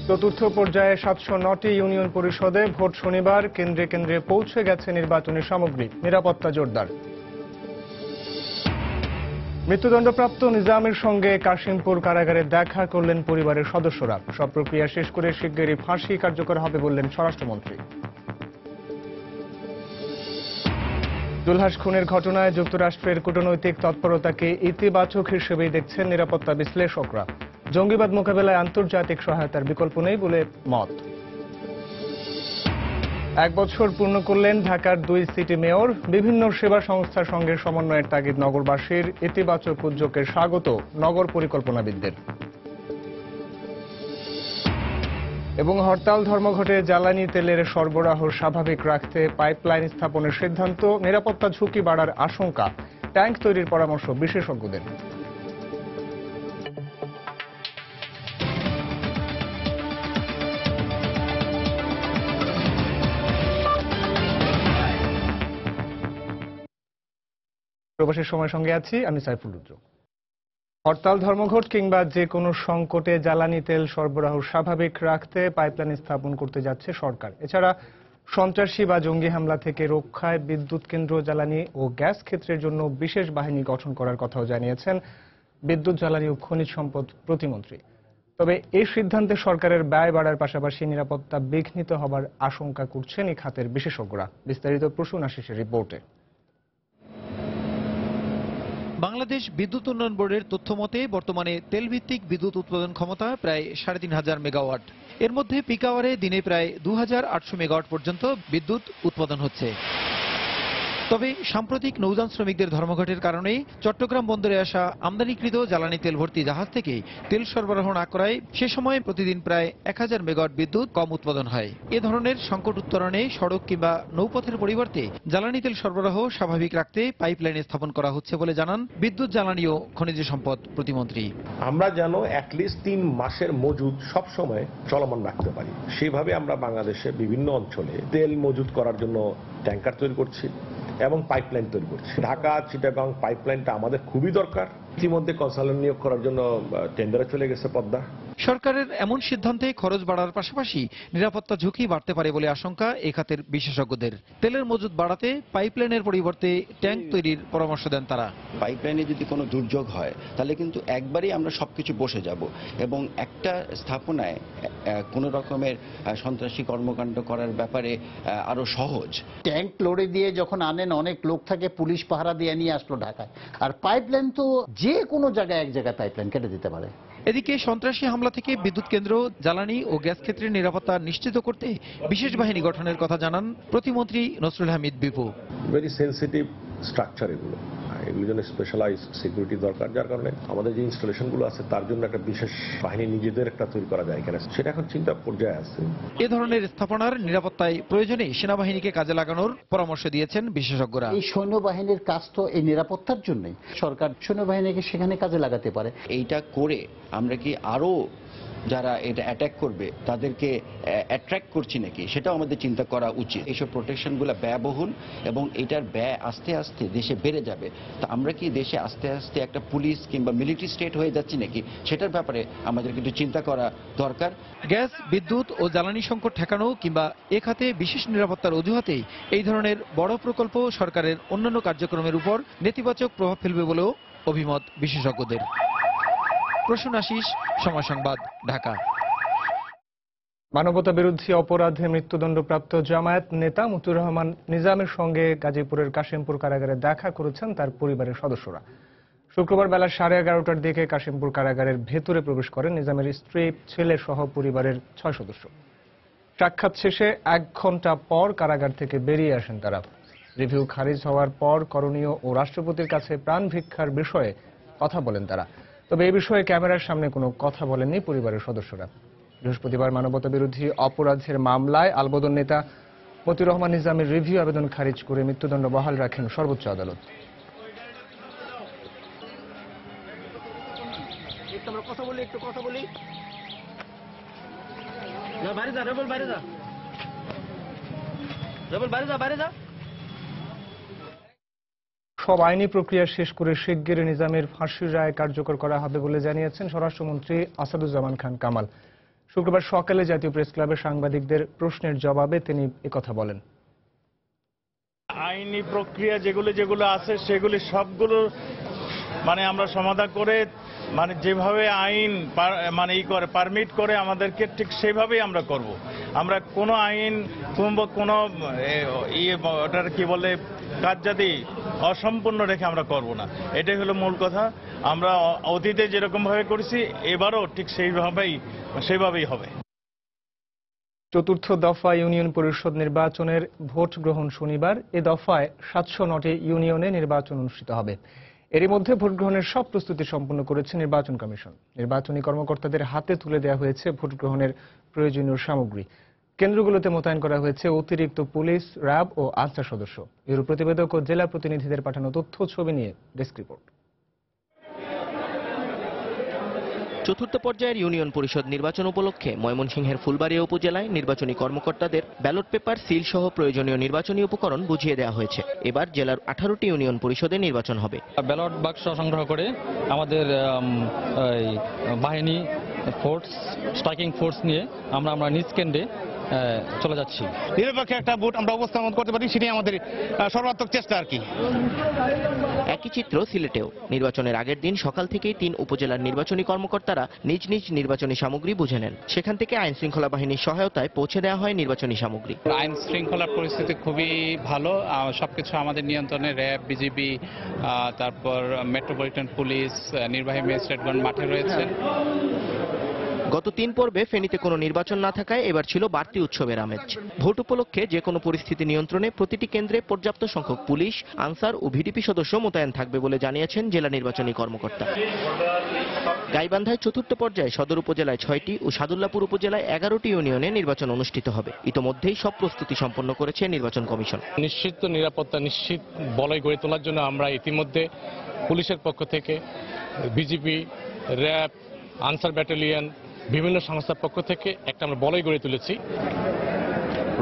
চতুর্থ পর্যায়ে 709টি ইউনিয়ন পরিষদে ভোট শনিবার। কেন্দ্রে কেন্দ্রে পৌঁছে গেছে নির্বাচনী সামগ্রী, নিরাপত্তা জোরদার। মৃত্যুদণ্ডপ্রাপ্ত নিজামের সঙ্গে কাশিমপুর কারাগারে দেখা করলেন পরিবারের সদস্যরা। সব প্রক্রিয়া শেষ করে শিগগিরই ফাঁসি কার্যকর হবে বললেন স্বরাষ্ট্রমন্ত্রী। জুলহাস খুনের ঘটনায় যুক্তরাষ্ট্রের কূটনৈতিক তৎপরতাকে ইতিবাচক হিসেবেই দেখছেন নিরাপত্তা বিশ্লেষকরা। জঙ্গিবাদ মোকাবেলায় আন্তর্জাতিক সহায়তার বিকল্প নেই বলে মত। 1 বছর পূর্ণ করলেন ঢাকার 2 সিটি মেয়র। বিভিন্ন সেবা সংস্থার সঙ্গে সমন্বয়ের তাগিদ নগরবাসীর। ইতিবাচক উদ্যোগকে স্বাগত নগর পরিকল্পনাবিদদের। এবং হরতাল ধর্মঘটে জ্বালানি তেলের সরবরাহ স্বাভাবিক রাখতে পাইপলাইন স্থাপনের সিদ্ধান্ত। নিরাপত্তা ঝুঁকি বাড়ার আশঙ্কা, ট্যাঙ্ক তৈরির পরামর্শ বিশেষজ্ঞদের। প্রবাসীর সময় সঙ্গে আছি আমি সাইফুল রুদ্র। হরতাল ধর্মঘট কিংবা যে কোনো সংকটে জ্বালানি তেল সরবরাহ স্বাভাবিক রাখতে পাইপলাইন স্থাপন করতে যাচ্ছে সরকার। এছাড়া সন্ত্রাসী বা জঙ্গি হামলা থেকে রক্ষায় বিদ্যুৎ কেন্দ্র, জ্বালানি ও গ্যাস ক্ষেত্রের জন্য বিশেষ বাহিনী গঠন করার কথাও জানিয়েছেন বিদ্যুৎ, জ্বালানি ও খনিজ সম্পদ প্রতিমন্ত্রী। তবে এই সিদ্ধান্তে সরকারের ব্যয় বাড়ার পাশাপাশি নিরাপত্তা বিঘ্নিত হবার আশঙ্কা করছেন এই খাতের বিশেষজ্ঞরা। বিস্তারিত প্রসূন আশিসের রিপোর্টে। বাংলাদেশ বিদ্যুৎ উন্নয়ন বোর্ডের তথ্য মতে বর্তমানে তেলভিত্তিক বিদ্যুৎ উৎপাদন ক্ষমতা প্রায় ৩৫০০ মেগাওয়াট। এর মধ্যে পিক আওয়ারে দিনে প্রায় ২৮০০ মেগাওয়াট পর্যন্ত বিদ্যুৎ উৎপাদন হচ্ছে। তবে সাম্প্রতিক নৌযান শ্রমিকদের ধর্মঘটের কারণে চট্টগ্রাম বন্দরে আসা আমদানিকৃত জ্বালানি তেল ভর্তি জাহাজ থেকে তেল সরবরাহ না করায় সে সময় প্রতিদিন প্রায় ১০০০ মেগাওয়াট বিদ্যুৎ কম উৎপাদন হয়। এ ধরনের সংকট উত্তরণে সড়ক কিংবা নৌপথের পরিবর্তে জ্বালানি তেল সরবরাহ স্বাভাবিক রাখতে পাইপলাইন স্থাপন করা হচ্ছে বলে জানান বিদ্যুৎ, জ্বালানি ও খনিজ সম্পদ প্রতিমন্ত্রী। আমরা যেন অ্যাটলিস্ট ৩ মাসের মজুদ সবসময় চলমান রাখতে পারি, সেভাবে আমরা বাংলাদেশে বিভিন্ন অঞ্চলে তেল মজুদ করার জন্য ট্যাঙ্কার তৈরি করছি এবং পাইপলাইন তৈরি করছি। ঢাকা চিটাগাং পাইপলাইনটা আমাদের খুবই দরকার। ইতিমধ্যে কনসালটেন্ট নিয়োগ করার জন্য টেন্ডারে চলে গেছে পদ্মা। সরকারের এমন সিদ্ধান্তে খরচ বাড়ার পাশাপাশি নিরাপত্তা ঝুঁকি বাড়তে পারে বলে আশঙ্কা এই খাতের বিশেষজ্ঞদের। তেলের মজুদ বাড়াতে পাইপলাইনের পরিবর্তে ট্যাঙ্ক তৈরির পরামর্শ দেন তারা। পাইপলাইনে যদি কোনো দুর্যোগ হয় তাহলে কিন্তু একবারই আমরা সবকিছু বসে যাব এবং একটা স্থাপনায় কোনো রকমের সন্ত্রাসী কর্মকাণ্ড করার ব্যাপারে আরো সহজ। ট্যাঙ্ক লড়ে দিয়ে যখন আনেন, অনেক লোক থাকে, পুলিশ পাহারা দিয়ে নিয়ে আসলো ঢাকায়। আর পাইপলাইন তো যে কোনো জায়গায় এক জায়গায় পাইপলাইন কেটে দিতে পারে। এদিকে সন্ত্রাসী হামলা থেকে বিদ্যুৎ কেন্দ্র, জ্বালানি ও গ্যাস ক্ষেত্রের নিরাপত্তা নিশ্চিত করতে বিশেষ বাহিনী গঠনের কথা জানান প্রতিমন্ত্রী Nasrul Hamid Bipu. Very sensitive structure এগুলোর জন্য স্পেশালাইজড সিকিউরিটি দরকার, যার কারণে আমাদের যে ইনস্টলেশনগুলো আছে তার জন্য একটা বিশেষ বাহিনী নিজেদের একটা তৈরি করা যায় কিনা সেটা এখন চিন্তা পর্যায়ে আছে। এ ধরনের স্থাপনার নিরাপত্তায় প্রয়োজনে সেনাবাহিনীকে কাজে লাগানোর পরামর্শ দিয়েছেন বিশেষজ্ঞরা। এই সৈন্যবাহিনীর কাজ তো এই নিরাপত্তার জন্যই, সরকার সৈন্যবাহিনীকে সেখানে কাজে লাগাতে পারে। এইটা করে আমরা কি আরো যারা এটা অ্যাটাক করবে তাদেরকে অ্যাট্রাক্ট করছি নাকি সেটাও আমাদের চিন্তা করা উচিত। এইসব প্রোটেকশনগুলো ব্যয়বহুল এবং এটার ব্যয় আস্তে আস্তে দেশে বেড়ে যাবে। তো আমরা কি দেশে আস্তে আস্তে একটা পুলিশ কিংবা মিলিটারি স্টেট হয়ে যাচ্ছি নাকি সেটার ব্যাপারে আমাদের কিন্তু চিন্তা করা দরকার। গ্যাস, বিদ্যুৎ ও জ্বালানি সংকট ঠেকানো কিংবা এ খাতে বিশেষ নিরাপত্তার অজুহাতেই এই ধরনের বড় প্রকল্প সরকারের অন্যান্য কার্যক্রমের উপর নেতিবাচক প্রভাব ফেলবে বলেও অভিমত বিশেষজ্ঞদের। প্রসূন আশিস, সময় সংবাদ, ঢাকা। মানবতা বিরোধী অপরাধে মৃত্যুদণ্ডপ্রাপ্ত জামায়াত নেতা মতিউর রহমান নিজামের সঙ্গে গাজীপুরের কাশিমপুর কারাগারে দেখা করেছেন তার পরিবারের সদস্যরা। শুক্রবার বেলা 11:30টার দিকে কাশিমপুর কারাগারের ভেতরে প্রবেশ করেন নিজামের স্ত্রী, ছেলে সহ পরিবারের 6 সদস্য। সাক্ষাৎ শেষে 1 ঘণ্টা পর কারাগার থেকে বেরিয়ে আসেন তারা। রিভিউ খারিজ হওয়ার পর করণীয় ও রাষ্ট্রপতির কাছে প্রাণ ভিক্ষার বিষয়ে কথা বলেন তারা। তবে এই বিষয়ে ক্যামেরার সামনে কোনো কথা বলেননি পরিবারের সদস্যরা। বৃহস্পতিবার মানবতা বিরোধী অপরাধের মামলায় আলবদর নেতা মতিউর রহমান নিজামের রিভিউ আবেদন খারিজ করে মৃত্যুদণ্ড বহাল রাখেন সর্বোচ্চ আদালত। সব আইনি প্রক্রিয়া শেষ করে শিগগিরই নিজামের ফাঁসির রায় কার্যকর করা হবে বলে জানিয়েছেন স্বরাষ্ট্রমন্ত্রী আসাদুজ্জামান খান কামাল। শুক্রবার সকালে জাতীয় প্রেস ক্লাবে সাংবাদিকদের প্রশ্নের জবাবে তিনি একথা বলেন। আইনি প্রক্রিয়া যেগুলো আছে সেগুলি সবগুলো আমরা সমাধান করে যেভাবে আইন পারমিট করে আমাদেরকে ঠিক সেভাবেই আমরা করব। আমরা কোনো আইন কোনো ওটার কি বলে কার্যাদি অসম্পূর্ণ রেখে আমরা করব না, এটাই হলো মূল কথা। আমরা অতীতে যেরকম ভাবে করেছি এবারও ঠিক সেইভাবেই হবে। চতুর্থ দফা ইউনিয়ন পরিষদ নির্বাচনের ভোট গ্রহণ শনিবার। এ দফায় 709টি ইউনিয়নে নির্বাচন অনুষ্ঠিত হবে। এরই মধ্যে ভোট গ্রহণের সব প্রস্তুতি সম্পন্ন করেছে নির্বাচন কমিশন। নির্বাচনী কর্মকর্তাদের হাতে তুলে দেওয়া হয়েছে ভোট গ্রহণের প্রয়োজনীয় সামগ্রী। কেন্দ্রগুলোতে মোতায়েন করা হয়েছে অতিরিক্ত পুলিশ, র্যাব ও আনসার সদস্য। ব্যুরো প্রতিবেদক ও জেলা প্রতিনিধিদের পাঠানো তথ্য ছবি নিয়ে ডেস্ক রিপোর্ট। চতুর্থ পর্যায়ের ইউনিয়ন পরিষদ নির্বাচন উপলক্ষে ময়মনসিংহের ফুলবাড়িয়া উপজেলায় নির্বাচনী কর্মকর্তাদের ব্যালট পেপার, সিল সহ প্রয়োজনীয় নির্বাচনী উপকরণ বুঝিয়ে দেওয়া হয়েছে। এবার জেলার 18টি ইউনিয়ন পরিষদে নির্বাচন হবে। ব্যালট বাক্স সংগ্রহ করে আমাদের বাহিনী ফোর্স, স্ট্রাইকিং ফোর্স নিয়ে আমরা নিজ কেন্দ্রে চলে যাচ্ছি। নিরপেক্ষ একটা ভোট আমরা উপস্থাপন করতে পারি, সেটাই আমাদের সর্বাত্মক চেষ্টা আর কি। একই চিত্র সিলেটেও। নির্বাচনের আগের দিন সকাল থেকেই 3 উপজেলার নির্বাচনী কর্মকর্তারা নিজ নিজ নির্বাচনী সামগ্রী বুঝে নেন। সেখান থেকে আইন শৃঙ্খলা বাহিনীর সহায়তায় পৌঁছে দেওয়া হয় নির্বাচনী সামগ্রী। আইন শৃঙ্খলার পরিস্থিতি খুবই ভালো, সবকিছু আমাদের নিয়ন্ত্রণে। র্যাব, বিজিবি, তারপর মেট্রোপলিটন পুলিশ, নির্বাহী ম্যাজিস্ট্রেটগণ মাঠে রয়েছে। গত 3 পর্বে ফেনীতে কোনো নির্বাচন না থাকায় এবার ছিল বাড়তি উৎসবের আমেজ। ভোট উপলক্ষে যে কোনো পরিস্থিতি নিয়ন্ত্রণে প্রতিটি কেন্দ্রে পর্যাপ্ত সংখ্যক পুলিশ, আনসার ও ভিডিপি সদস্য মোতায়েন থাকবে বলে জানিয়েছেন জেলা নির্বাচনী কর্মকর্তা। গাইবান্ধায় চতুর্থ পর্যায়ে সদর উপজেলায় 6টি ও সাদুল্লাপুর উপজেলায় 11টি ইউনিয়নে নির্বাচন অনুষ্ঠিত হবে। ইতোমধ্যেই সব প্রস্তুতি সম্পন্ন করেছে নির্বাচন কমিশন। নিশ্চিত নিরাপত্তা নিশ্চিত বলয় গড়ে তোলার জন্য আমরা ইতিমধ্যে পুলিশের পক্ষ থেকে বিজিপি, র্যাব, আনসার ব্যাটালিয়ন, বিভিন্ন সংস্থার পক্ষ থেকে আমরা বলয় গড়ে তুলেছি।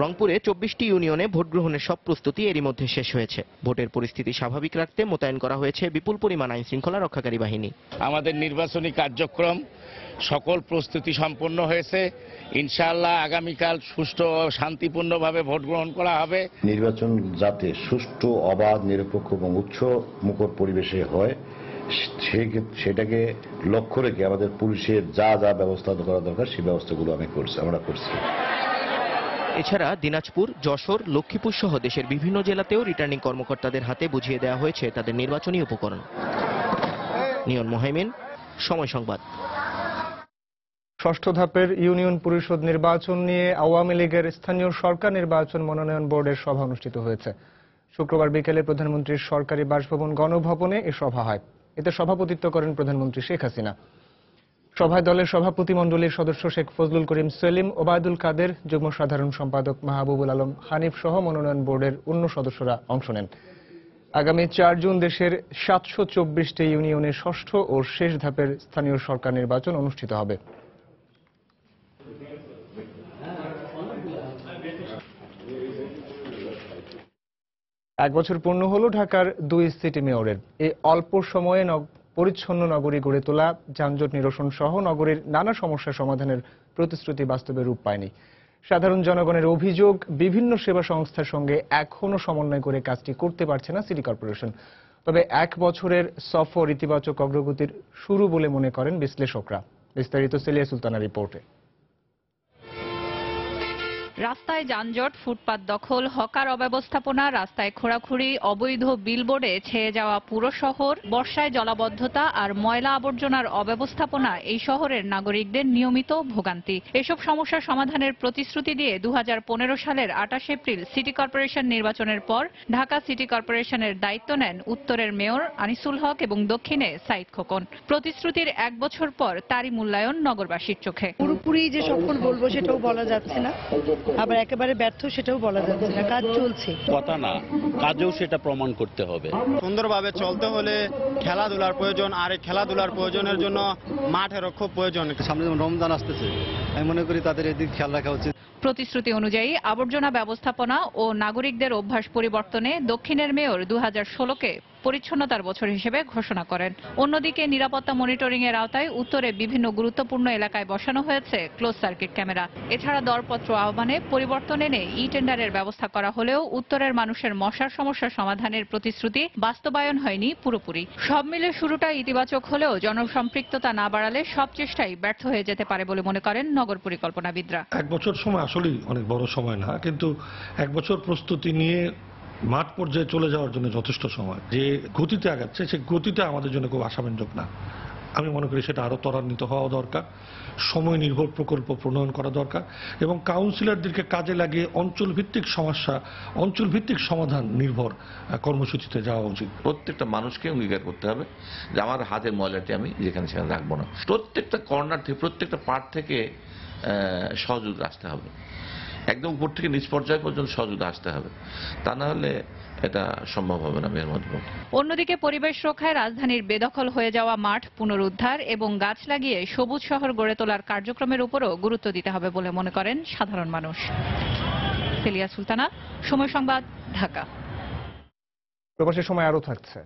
রংপুরে 24টি ইউনিয়নে ভোট গ্রহণের সব প্রস্তুতি এরই মধ্যে শেষ হয়েছে। ভোটের পরিস্থিতি স্বাভাবিক রাখতে মোতায়েন করা হয়েছে বিপুল পরিমাণ আইন শৃঙ্খলা রক্ষাকারী বাহিনী। আমাদের নির্বাচনী কার্যক্রম সকল প্রস্তুতি সম্পন্ন হয়েছে। ইনশাআল্লাহ আগামীকাল সুষ্ঠু ও শান্তিপূর্ণভাবে ভোট গ্রহণ করা হবে। নির্বাচন যাতে সুষ্ঠু, অবাধ, নিরপেক্ষ এবং উৎসবমুখর পরিবেশে হয় সেটাকে লক্ষ্য রেখে আমাদের পুলিশের যা ব্যবস্থা করা দরকার সেই ব্যবস্থাগুলো আমরা করছি। এছাড়া দিনাজপুর, যশোর, লক্ষ্মীপুর সহ দেশের বিভিন্ন জেলাতেও রিটার্নিং কর্মকর্তাদের হাতে বুঝিয়ে দেওয়া হয়েছে তাদের নির্বাচনী উপকরণ। নিয়ন মোহাইমিন, সময় সংবাদ। ষষ্ঠ ধাপের ইউনিয়ন পরিষদ নির্বাচন নিয়ে আওয়ামী লীগের স্থানীয় সরকার নির্বাচন মনোনয়ন বোর্ডের সভা অনুষ্ঠিত হয়েছে। শুক্রবার বিকেলে প্রধানমন্ত্রীর সরকারি বাসভবন গণভবনে এ সভা হয়। এতে সভাপতিত্ব করেন প্রধানমন্ত্রী শেখ হাসিনা। সভায় দলের সভাপতিমণ্ডলীর সদস্য শেখ ফজলুল করিম সেলিম, ওবায়দুল কাদের, যুগ্ম সাধারণ সম্পাদক মাহবুবুল আলম হানিফ সহ মনোনয়ন বোর্ডের অন্য সদস্যরা অংশ নেন। আগামী 4 জুন দেশের 724টি ইউনিয়নের ষষ্ঠ ও শেষ ধাপের স্থানীয় সরকার নির্বাচন অনুষ্ঠিত হবে। এক বছর পূর্ণ হলো ঢাকার 2 সিটি মেয়রের। এই অল্প সময়ে পরিচ্ছন্ন নগরী গড়ে তোলা, যানজট নিরসন সহ নগরীর নানা সমস্যা সমাধানের প্রতিশ্রুতি বাস্তবে রূপ পায়নি। সাধারণ জনগণের অভিযোগ, বিভিন্ন সেবা সংস্থার সঙ্গে এখনো সমন্বয় করে কাজটি করতে পারছে না সিটি কর্পোরেশন। তবে 1 বছরের সফর ইতিবাচক অগ্রগতির শুরু বলে মনে করেন বিশ্লেষকরা। বিস্তারিত সেলিয়া সুলতানার রিপোর্টে। রাস্তায় যানজট, ফুটপাত দখল, হকার অব্যবস্থাপনা, রাস্তায় খোঁড়াখুড়ি, অবৈধ বিলবোর্ডে ছেয়ে যাওয়া পুরো শহর, বর্ষায় জলাবদ্ধতা আর ময়লা আবর্জনার অব্যবস্থাপনা এই শহরের নাগরিকদের নিয়মিত ভোগান্তি। এসব সমস্যার সমাধানের প্রতিশ্রুতি দিয়ে 2015 সালের 28 এপ্রিল সিটি কর্পোরেশন নির্বাচনের পর ঢাকা সিটি কর্পোরেশনের দায়িত্ব নেন উত্তরের মেয়র আনিসুল হক এবং দক্ষিণে সাইদ খোকন। প্রতিশ্রুতির 1 বছর পর তারই মূল্যায়ন নগরবাসীর চোখে। পুরোপুরি যে সফল বলবো সেটাও বলা যাচ্ছে না, আবার একেবারে ব্যর্থ সেটাও বলা যাচ্ছে না, কাজ চলছে। কথা না, কাজেও সেটা প্রমাণ করতে হবে। সুন্দরভাবে চলতে হলে খেলাধুলার প্রয়োজন, আর এই খেলাধুলার প্রয়োজনের জন্য মাঠেরও খুব প্রয়োজন। সামনে যেমন রমজান আসতেছে, আমি মনে করি তাদের এদিক খেয়াল রাখা উচিত। প্রতিশ্রুতি অনুযায়ী আবর্জনা ব্যবস্থাপনা ও নাগরিকদের অভ্যাস পরিবর্তনে দক্ষিণের মেয়র 2016কে পরিচ্ছন্নতার বছর হিসেবে ঘোষণা করেন। অন্যদিকে নিরাপত্তা মনিটরিং এর আওতায় উত্তরে বিভিন্ন গুরুত্বপূর্ণ এলাকায় বসানো হয়েছে ক্লোজ সার্কিট ক্যামেরা। এছাড়া দরপত্র আহ্বানে পরিবর্তন এনে ই টেন্ডারের ব্যবস্থা করা হলেও উত্তরের মানুষের মশার সমস্যা সমাধানের প্রতিশ্রুতি বাস্তবায়ন হয়নি পুরোপুরি। সব মিলে শুরুটা ইতিবাচক হলেও জনসম্পৃক্ততা না বাড়ালে সব চেষ্টাই ব্যর্থ হয়ে যেতে পারে বলে মনে করেন নগর পরিকল্পনাবিদরা। 1 বছর সময় আসলেই অনেক বড় সময় না, কিন্তু 1 বছর প্রস্তুতি নিয়ে মাঠ পর্যায়ে চলে যাওয়ার জন্য যথেষ্ট সময়। যে গতিতে আগাচ্ছে সেই গতিটা আমাদের জন্য খুব আশাব্যঞ্জক না। আমি মনে করি সেটা আরো ত্বরান্বিত হওয়া দরকার, সময় নির্ভর প্রকল্প প্রণয়ন করা দরকার এবং কাউন্সিলরদেরকে কাজে লাগিয়ে অঞ্চলভিত্তিক সমস্যা, অঞ্চলভিত্তিক সমাধান নির্ভর কর্মসূচিতে যাওয়া উচিত। প্রত্যেকটা মানুষকে অঙ্গীকার করতে হবে যে আমার হাতের ময়লাটি আমি যেখানে সেখানে রাখবো না। প্রত্যেকটা কর্নার থেকে, প্রত্যেকটা পার্ট থেকে সহযোগ আসতে হবে, একদম উপর থেকে নিচ পর্যায় পর্যন্ত সহযোগ আসতে হবে, তা না হলে এটা সম্ভব হবে না মেয়ের মধ্যে। অন্যদিকে পরিবেশ রক্ষায় রাজধানীর বেদখল হয়ে যাওয়া মাঠ পুনরুদ্ধার এবং গাছ লাগিয়ে সবুজ শহর গড়ে তোলার কার্যক্রমের উপরও গুরুত্ব দিতে হবে বলে মনে করেন সাধারণ মানুষ। সেলিয়া সুলতানা, সময় সংবাদ, ঢাকা। প্রবাসী সময় আরও থাকছে।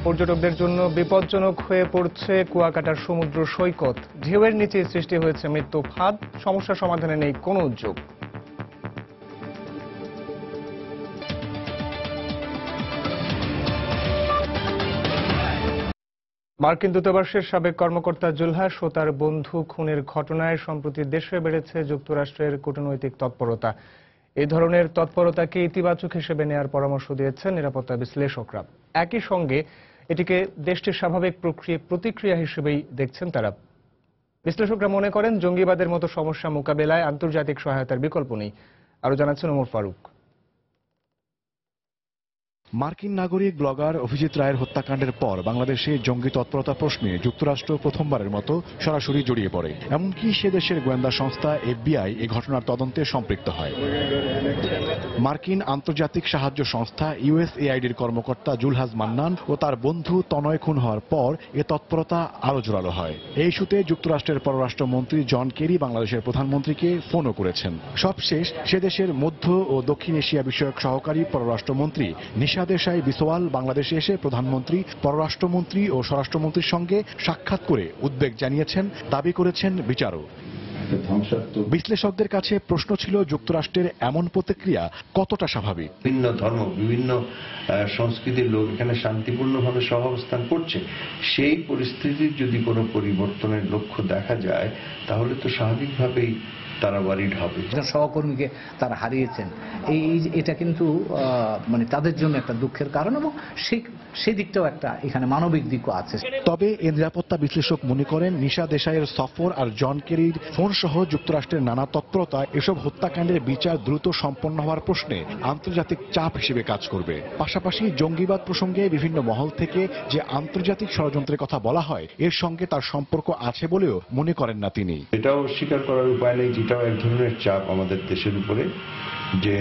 পর্যটকদের জন্য বিপজ্জনক হয়ে পড়ছে কুয়াকাটার সমুদ্র সৈকত। ঢেউয়ের নিচে সৃষ্টি হয়েছে মৃত্যু ফাঁদ, সমস্যা সমাধানে নেই কোনো উদ্যোগ। মার্কিন দূতাবাসের সাবেক কর্মকর্তা জুলহাস ও তার বন্ধু খুনের ঘটনায় সম্প্রতি দেশে বেড়েছে যুক্তরাষ্ট্রের কূটনৈতিক তৎপরতা। এই ধরনের তৎপরতাকে ইতিবাচক হিসেবে নেওয়ার পরামর্শ দিয়েছেন নিরাপত্তা বিশ্লেষকরা। একই সঙ্গে এটিকে দেশটির স্বাভাবিক প্রতিক্রিয়া হিসেবেই দেখছেন তারা। বিশ্লেষকরা মনে করেন জঙ্গিবাদের মতো সমস্যা মোকাবেলায় আন্তর্জাতিক সহায়তার বিকল্প নেই। আরো জানাচ্ছেন ওমর ফারুক। মার্কিন নাগরিক ব্লগার অভিজিৎ রায়ের হত্যাকাণ্ডের পর বাংলাদেশে জঙ্গি তৎপরতা প্রশ্নে যুক্তরাষ্ট্র প্রথমবারের মতো সরাসরি জড়িয়ে পড়ে। এমনকি সে দেশের গোয়েন্দা সংস্থা FBI এই ঘটনার তদন্তে সম্পৃক্ত হয়। মার্কিন আন্তর্জাতিক সাহায্য সংস্থা USAIDর কর্মকর্তা জুলহাস মান্নান ও তার বন্ধু তনয় খুন হওয়ার পর এ তৎপরতা আরও জোরালো হয়। এই ইস্যুতে যুক্তরাষ্ট্রের পররাষ্ট্রমন্ত্রী জন কেরি বাংলাদেশের প্রধানমন্ত্রীকে ফোনও করেছেন। সবশেষ সে দেশের মধ্য ও দক্ষিণ এশিয়া বিষয়ক সহকারী পররাষ্ট্রমন্ত্রী নিশা দেশাই বিসওয়াল বাংলাদেশে এসে প্রধানমন্ত্রী, পররাষ্ট্রমন্ত্রী ও স্বরাষ্ট্রমন্ত্রীর সঙ্গে সাক্ষাৎ করে উদ্বেগ জানিয়েছেন, দাবি করেছেন বিচারক। বিশ্লেষকদের কাছে প্রশ্ন ছিল যুক্তরাষ্ট্রের এমন প্রতিক্রিয়া কতটা স্বাভাবিক। বিভিন্ন ধর্ম, বিভিন্ন সংস্কৃতির লোক এখানে শান্তিপূর্ণভাবে সহাবস্থান করছে। সেই পরিস্থিতির যদি কোনো পরিবর্তনের লক্ষ্য দেখা যায় তাহলে তো স্বাভাবিকভাবেই তারা ওয়ারিড হবে। সহকর্মীকে তারা হারিয়েছেন, এটা কিন্তু মানে তাদের জন্য একটা দুঃখের কারণ এবং সেই দিকটাও একটা এখানে মানবিক দিকও আছে। তবে এ নিরাপত্তা বিশ্লেষক মনে করেন নিশা দেশাইয়ের সফর আর জন কেরির ফোন সহ যুক্তরাষ্ট্রের নানা তৎপরতা এসব হত্যাকাণ্ডের বিচার দ্রুত সম্পন্ন হওয়ার প্রশ্নে আন্তর্জাতিক চাপ হিসেবে কাজ করবে। পাশাপাশি জঙ্গিবাদ প্রসঙ্গে বিভিন্ন মহল থেকে যে আন্তর্জাতিক ষড়যন্ত্রের কথা বলা হয় এর সঙ্গে তার সম্পর্ক আছে বলেও মনে করেন না তিনি। এটাও স্বীকার করার উপায় নেই, যেটাও এক ধরনের চাপ আমাদের দেশের উপরে, যে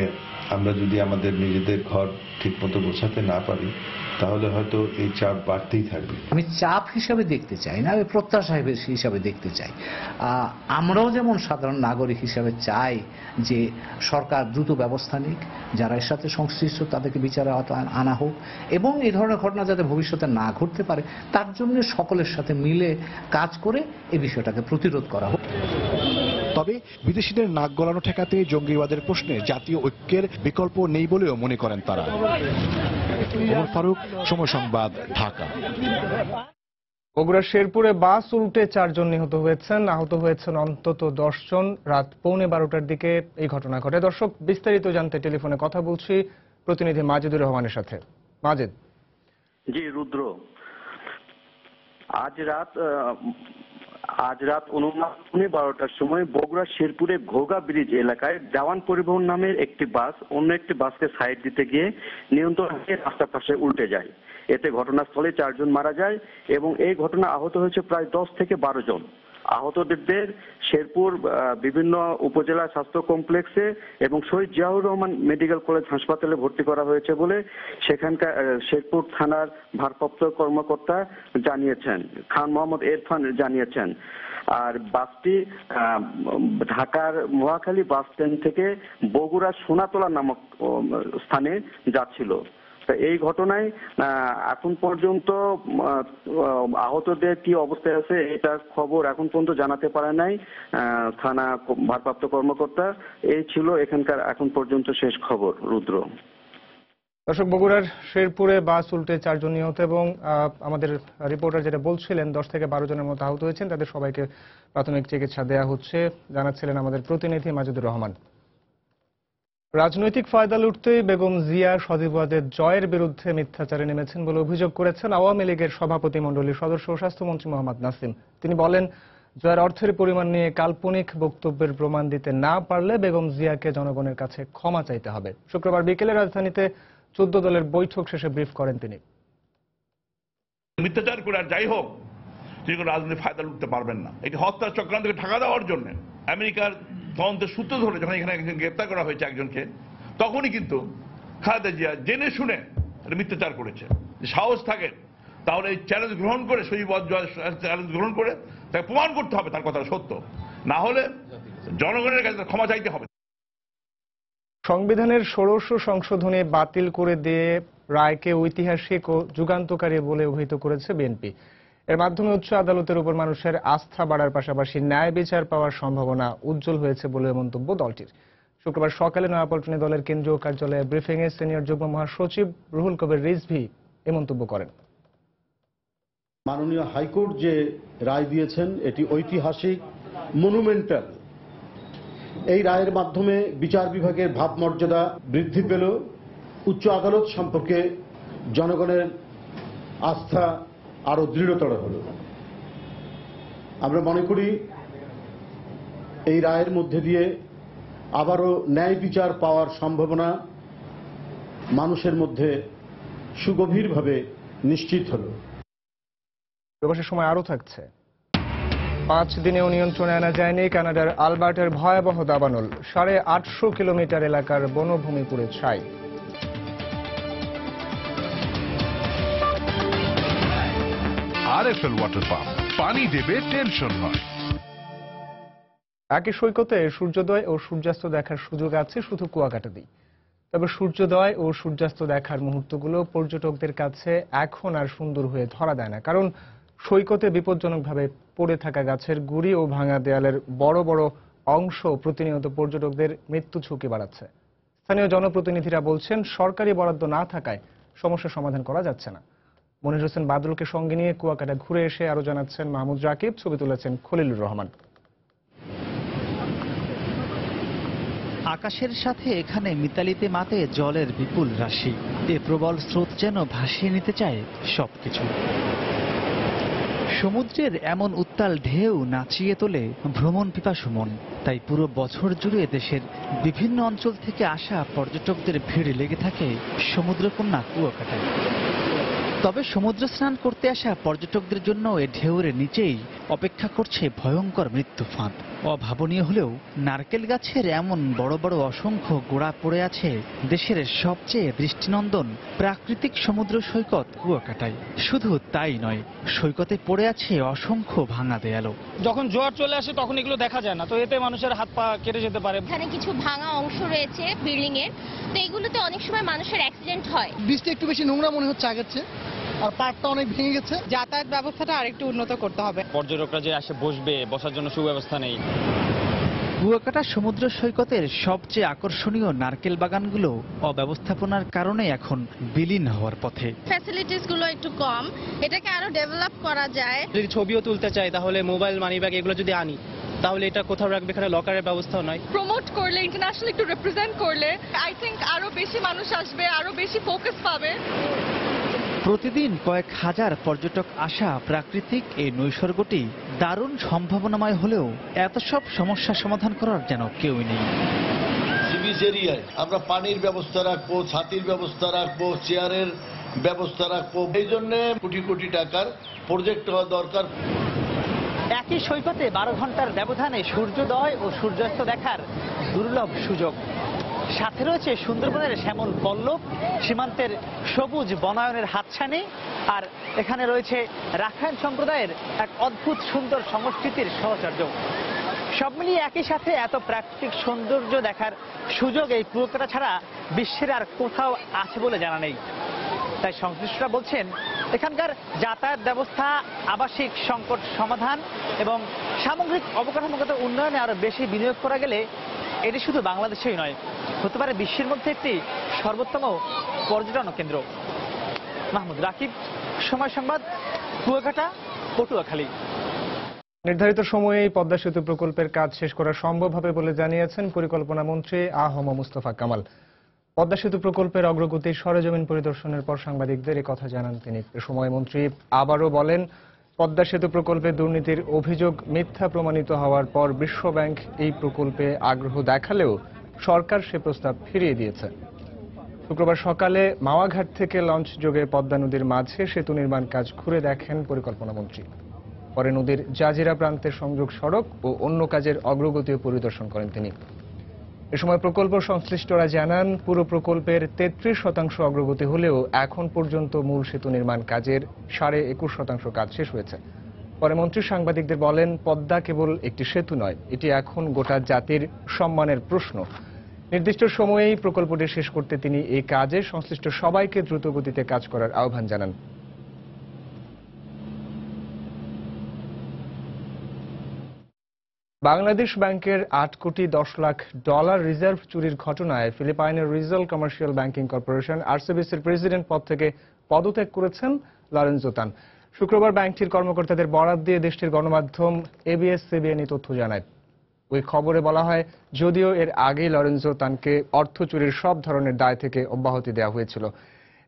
আমরা যদি আমাদের নিজেদের ঘর ঠিকমতো গোছাতে না পারি তাহলে হয়তো এই চাপ বাড়তেই থাকবে। আমি চাপ হিসাবে দেখতে চাই না, আমি প্রত্যাশা হিসাবে দেখতে চাই। আমরাও যেমন সাধারণ নাগরিক হিসাবে চাই যে সরকার দ্রুত ব্যবস্থা নিক, যারা এর সাথে সংশ্লিষ্ট তাদেরকে বিচারে আনা হোক এবং এই ধরনের ঘটনা যাতে ভবিষ্যতে না ঘটতে পারে তার জন্য সকলের সাথে মিলে কাজ করে এই বিষয়টাকে প্রতিরোধ করা হোক। তবে বিদেশিদের নাক গলানো ঠেকাতে জঙ্গিবাদের প্রশ্নে জাতীয় ঐক্যের বিকল্প নেই বলেও মনে করেন তারা। ওমর ফারুক, সময় সংবাদ, ঢাকা। বগুড়ার শেরপুরে বাস উল্টে 4 জন নিহত হয়েছেন, আহত হয়েছেন অন্তত 10 জন। রাত 11:15টার দিকে এই ঘটনা ঘটে। দর্শক, বিস্তারিত জানতে টেলিফোনে কথা বলছি প্রতিনিধি মাজেদুর রহমানের সাথে। মাজেদ। জি রুদ্র, আজ রাত 12:15টার সময় বগুড়া শেরপুরে ঘোগা ব্রিজ এলাকায় দেওয়ান পরিবহন নামের একটি বাস অন্য একটি বাসকে সাইড দিতে গিয়ে নিয়ন্ত্রণ হারিয়ে রাস্তার পাশে উল্টে যায়। এতে ঘটনাস্থলে 4 জন মারা যায় এবং এই ঘটনা আহত হয়েছে প্রায় 10 থেকে 12 জন। আহতদের শেরপুর বিভিন্ন উপজেলা স্বাস্থ্য কমপ্লেক্সে এবং শহীদ জিয়াউর রহমান মেডিকেল কলেজ হাসপাতালে ভর্তি করা হয়েছে বলে সেখানকার শেরপুর থানার ভারপ্রাপ্ত কর্মকর্তা জানিয়েছেন, খান মোহাম্মদ ইরফান জানিয়েছেন। আর বাসটি ঢাকার মহাখালী বাস স্ট্যান্ড থেকে বগুড়া সোনাতলা নামক স্থানে যাচ্ছিল। এই ঘটনায় এখন পর্যন্ত আহতদের কি অবস্থায় আছে এটা খবর এখন পর্যন্ত জানাতে পারে নাই থানা ভারপ্রাপ্ত কর্মকর্তা। এই ছিল এখানকার এখন পর্যন্ত শেষ খবর। রুদ্র। দর্শক, বগুড়ার শেরপুরে বাস উল্টে 4 জন নিহত এবং আমাদের রিপোর্টার যেটা বলছিলেন 10 থেকে 12 জনের মতো আহত হয়েছেন, তাদের সবাইকে প্রাথমিক চিকিৎসা দেওয়া হচ্ছে, জানাচ্ছিলেন আমাদের প্রতিনিধি মাজেদুর রহমান। রাজনৈতিক ফায়দা লুটতেই বেগম জিয়া সজীবাদের জয়ের বিরুদ্ধে মিথ্যাচারে নেমেছেন বলে অভিযোগ করেছেন আওয়ামী লীগের সভাপতিমণ্ডলীর সদস্য ও স্বাস্থ্যমন্ত্রী মোহাম্মদ নাসিম। তিনি বলেন, জয়ের অর্থের পরিমাণ নিয়ে কাল্পনিক বক্তব্যের প্রমাণ দিতে না পারলে বেগম জিয়াকে জনগণের কাছে ক্ষমা চাইতে হবে। শুক্রবার বিকেলে রাজধানীতে 14 দলের বৈঠক শেষে ব্রিফ করেন তিনি। মিথ্যাচার করে আর যাই হোক, তিনি কোনো রাজনৈতিক ফায়দা লুটতে পারবেন না। এটি হত্যা চক্রান্তকে ঢাকা দেওয়ার জন্য আমেরিকার তদন্তের সূত্র ধরে যখন এখানে একজন গ্রেপ্তার করা হয়েছে একজনকে, তখনই কিন্তু খালেদা জিয়া জেনে শুনে মিথ্যাচার করেছে। সাহস থাকে তাহলে এই চ্যালেঞ্জ গ্রহণ করে, চ্যালেঞ্জ গ্রহণ করে তাকে প্রমাণ করতে হবে তার কথা সত্য, না হলে জনগণের কাছে ক্ষমা চাইতে হবে। সংবিধানের ষোড়শ সংশোধনী বাতিল করে দিয়ে রায়কে ঐতিহাসিক ও যুগান্তকারী বলে অভিহিত করেছে বিএনপি। এর মাধ্যমে উচ্চ আদালতের উপর মানুষের আস্থা বাড়ার পাশাপাশি ন্যায় বিচার পাওয়ার সম্ভাবনা উজ্জ্বল হয়েছে বলে মন্তব্য দলটির। শুক্রবার সকালে নয়াপল্টনে দলের কেন্দ্রীয় কার্যালয়ে ব্রিফিংয়ে সিনিয়র যুগ্ম মহাসচিব রুহুল কবির রিজভী এ মন্তব্য করেন। মাননীয় হাইকোর্ট যে রায় দিয়েছেন এটি ঐতিহাসিক, মনুমেন্টাল। এই রায়ের মাধ্যমে বিচার বিভাগের ভাবমর্যাদা বৃদ্ধি পেল, উচ্চ আদালত সম্পর্কে জনগণের আস্থা আরো দৃঢ়তর হল। আমরা মনে করি এই রায়ের মধ্যে দিয়ে আবারও ন্যায় বিচার পাওয়ার সম্ভাবনা মানুষের মধ্যে সুগভীরভাবে নিশ্চিত হল। প্রবাসের সময় আরও থাকছে। 5 দিনেও নিয়ন্ত্রণে আনা যায়নি কানাডার আলবার্টের ভয়াবহ দাবানল। 850 কিলোমিটার এলাকার বনভূমি পুড়ে ছাই। আরএফএল ওয়াটার পাম্প, পানি দেবে টেনশন নয়। একই সৈকতে সূর্যোদয় ও সূর্যাস্ত দেখার সুযোগ আছে শুধু কুয়াকাটাতেই। তবে সূর্যোদয় ও সূর্যাস্ত দেখার মুহূর্তগুলো পর্যটকদের কাছে এখন আর সুন্দর হয়ে ধরা দেয় না, কারণ সৈকতে বিপজ্জনকভাবে পড়ে থাকা গাছের গুড়ি ও ভাঙা দেয়ালের বড় বড় অংশ প্রতিনিয়ত পর্যটকদের মৃত্যু ঝুঁকি বাড়াচ্ছে। স্থানীয় জনপ্রতিনিধিরা বলছেন, সরকারি বরাদ্দ না থাকায় সমস্যার সমাধান করা যাচ্ছে না। মনির হোসেন বাদলকে সঙ্গে নিয়ে কুয়াকাটা ঘুরে এসে আরো জানাচ্ছেন মাহমুদ রাকিব, ছবি তুলেছেন খলিলুর রহমান। আকাশের সাথে এখানে মিতালিতে মাতে জলের বিপুল রাশি। এ প্রবল স্রোত যেন ভাসিয়ে নিতে চায় সবকিছু। সমুদ্রের এমন উত্তাল ঢেউ নাচিয়ে তোলে ভ্রমণ পিপাসু মন। তাই পুরো বছর জুড়ে দেশের বিভিন্ন অঞ্চল থেকে আসা পর্যটকদের ভিড় লেগে থাকে সমুদ্রকন্যা কুয়াকাটায়। তবে সমুদ্র স্নান করতে আসা পর্যটকদের জন্য এ ঢেউয়ের নিচেই অপেক্ষা করছে ভয়ঙ্কর মৃত্যু ফাঁদ। অভাবনীয় হলেও নারকেল গাছের এমন বড় বড় অসংখ্য গোড়া পড়ে আছে দেশের সবচেয়ে দৃষ্টিনন্দন প্রাকৃতিক সমুদ্র সৈকত কুয়াকাটায়। শুধু তাই নয়, সৈকতে পড়ে আছে অসংখ্য ভাঙা দেয়ালও। যখন জোয়ার চলে আসে তখন এগুলো দেখা যায় না, তো এতে মানুষের হাত পা কেটে যেতে পারে। এখানে কিছু ভাঙা অংশ রয়েছে বিল্ডিং এর, তো এগুলোতে অনেক সময় মানুষের অ্যাক্সিডেন্ট হয়। বৃষ্টি একটু বেশি নোংরা মনে হচ্ছে আগের চেয়ে, আর পাড়টা অনেক ভেঙে গেছে। যাতায়াত ব্যবস্থাটা আরেকটু উন্নত করতে হবে। পর্যটকরা যে আসে বসবে, বসার জন্য সুব্যবস্থা নেই। কুয়াকাটা সমুদ্র সৈকতের সবচেয়ে আকর্ষণীয় নারকেল বাগানগুলো অব্যবস্থাপনার কারণে এখন বিলীন হওয়ার পথে। ফ্যাসিলিটিস গুলো একটু কম, এটাকে আরো ডেভেলপ করা যায়। যদি ছবিও তুলতে চাই তাহলে মোবাইল, মানি ব্যাগ এগুলো যদি আনি তাহলে এটা কোথাও রাখবে, এখানে লকারের ব্যবস্থাও নয়। প্রমোট করলে, ইন্টারন্যাশনাল একটু রিপ্রেজেন্ট করলে আই থিংক আরো বেশি মানুষ আসবে, আরো বেশি ফোকাস পাবে। প্রতিদিন কয়েক হাজার পর্যটক আসা প্রাকৃতিক এই নৈসর্গটি দারুণ সম্ভাবনাময় হলেও এত সব সমস্যা সমাধান করার যেন কেউই নেই। সি বিচ এরিয়ায় আমরা পানির ব্যবস্থা রাখবো, ছাতির ব্যবস্থা রাখবো, চেয়ারের ব্যবস্থা রাখবো। এই জন্য কোটি কোটি টাকার প্রজেক্ট হওয়া দরকার। একই সৈকতে 12 ঘন্টার ব্যবধানে সূর্যোদয় ও সূর্যাস্ত দেখার দুর্লভ সুযোগ। সাথে রয়েছে সুন্দরবনের শ্যামল পল্লব, সীমান্তের সবুজ বনায়নের হাতছানি, আর এখানে রয়েছে রাখাইন সম্প্রদায়ের এক অদ্ভুত সুন্দর সংস্কৃতির সহচর্য। সব মিলিয়ে একই সাথে এত প্রাকৃতিক সৌন্দর্য দেখার সুযোগ এই কুয়াকাটা ছাড়া বিশ্বের আর কোথাও আছে বলে জানা নেই। তাই সংশ্লিষ্টরা বলছেন এখানকার যাতায়াত ব্যবস্থা, আবাসিক সংকট সমাধান এবং সামগ্রিক অবকাঠামোগত উন্নয়নে আরো বেশি বিনিয়োগ করা গেলে এটি শুধু বাংলাদেশেই নয়, হতে পারে বিশ্বের মধ্যে একটি সর্বোত্তম পর্যটন কেন্দ্র। মাহমুদ রাকিব, সময় সংবাদ, কুয়াকাটা, পটুয়াখালী। নির্ধারিত সময়ে পদ্মা সেতু প্রকল্পের কাজ শেষ করা সম্ভব হবে বলে জানিয়েছেন পরিকল্পনা মন্ত্রী আ.হ.ম মুস্তফা কামাল। পদ্মা সেতু প্রকল্পের অগ্রগতি সরেজমিন পরিদর্শনের পর সাংবাদিকদের এ কথা জানান তিনি। এ সময় মন্ত্রী আবারও বলেন, পদ্মা সেতু প্রকল্পে দুর্নীতির অভিযোগ মিথ্যা প্রমাণিত হওয়ার পর বিশ্ব ব্যাংক এই প্রকল্পে আগ্রহ দেখালেও সরকার সে প্রস্তাব ফিরিয়ে দিয়েছে। শুক্রবার সকালে মাওয়াঘাট থেকে লঞ্চ যোগে পদ্মা নদীর মাঝে সেতু নির্মাণ কাজ ঘুরে দেখেন পরিকল্পনা মন্ত্রী। পরে নদীর জাজিরা প্রান্তের সংযোগ সড়ক ও অন্য কাজের অগ্রগতিও পরিদর্শন করেন তিনি। এ সময় প্রকল্প সংশ্লিষ্টরা জানান, পুরো প্রকল্পের 33% অগ্রগতি হলেও এখন পর্যন্ত মূল সেতু নির্মাণ কাজের 21.5% কাজ শেষ হয়েছে। পরে মন্ত্রী সাংবাদিকদের বলেন, পদ্মা কেবল একটি সেতু নয়, এটি এখন গোটা জাতির সম্মানের প্রশ্ন। নির্দিষ্ট সময়েই প্রকল্পটি শেষ করতে তিনি এই কাজে সংশ্লিষ্ট সবাইকে দ্রুত গতিতে কাজ করার আহ্বান জানান। বাংলাদেশ ব্যাংকের 8 কোটি 10 লাখ ডলার রিজার্ভ চুরির ঘটনায় ফিলিপাইনের রিজাল কমার্শিয়াল ব্যাংকিং কর্পোরেশন আরসিবিসির প্রেসিডেন্ট পদ থেকে পদত্যাগ করেছেন লরেন্সো তান। শুক্রবার ব্যাংকটির কর্মকর্তাদের বরাত দিয়ে দেশটির গণমাধ্যম এবিএস-সিবিএন তথ্য জানায়। ওই খবরে বলা হয়, যদিও এর আগেই লরেন্সো তানকে অর্থ চুরির সব ধরনের দায় থেকে অব্যাহতি দেওয়া হয়েছিল।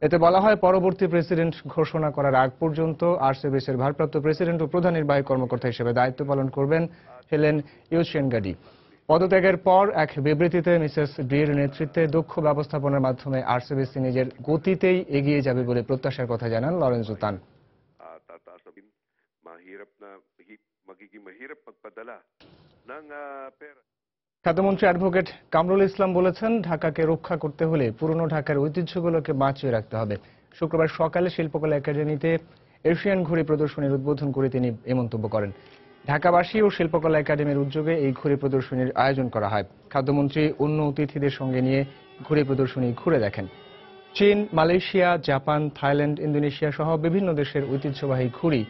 এতে বলা হয়, পরবর্তী প্রেসিডেন্ট ঘোষণা করার আগ পর্যন্ত আরসিবিসির ভারপ্রাপ্ত প্রেসিডেন্ট ও প্রধান নির্বাহী কর্মকর্তা হিসেবে দায়িত্ব পালন করবেন হেলেন ইউচেনগাডি। পদত্যাগের পর এক বিবৃতিতে মিসেস ডির নেতৃত্বে দক্ষ ব্যবস্থাপনার মাধ্যমে আরসিবিসি নিজের গতিতেই এগিয়ে যাবে বলে প্রত্যাশার কথা জানান লরেন্সো তান। খাদ্যমন্ত্রী অ্যাডভোকেট কামরুল ইসলাম বলেছেন, ঢাকাকে রক্ষা করতে হলে পুরনো ঢাকার ঐতিহ্যগুলোকে বাঁচিয়ে রাখতে হবে। শুক্রবার সকালে শিল্পকলা একাডেমিতে এশিয়ান ঘুড়ি প্রদর্শনীর উদ্বোধন করে তিনি এই মন্তব্য করেন। ঢাকাবাসী ও শিল্পকলা একাডেমির উদ্যোগে এই ঘুড়ি প্রদর্শনীর আয়োজন করা হয়। খাদ্যমন্ত্রী অন্য অতিথিদের সঙ্গে নিয়ে ঘুড়ি প্রদর্শনী ঘুরে দেখেন। চীন, মালয়েশিয়া, জাপান, থাইল্যান্ড, ইন্দোনেশিয়া সহ বিভিন্ন দেশের ঐতিহ্যবাহী ঘুড়ি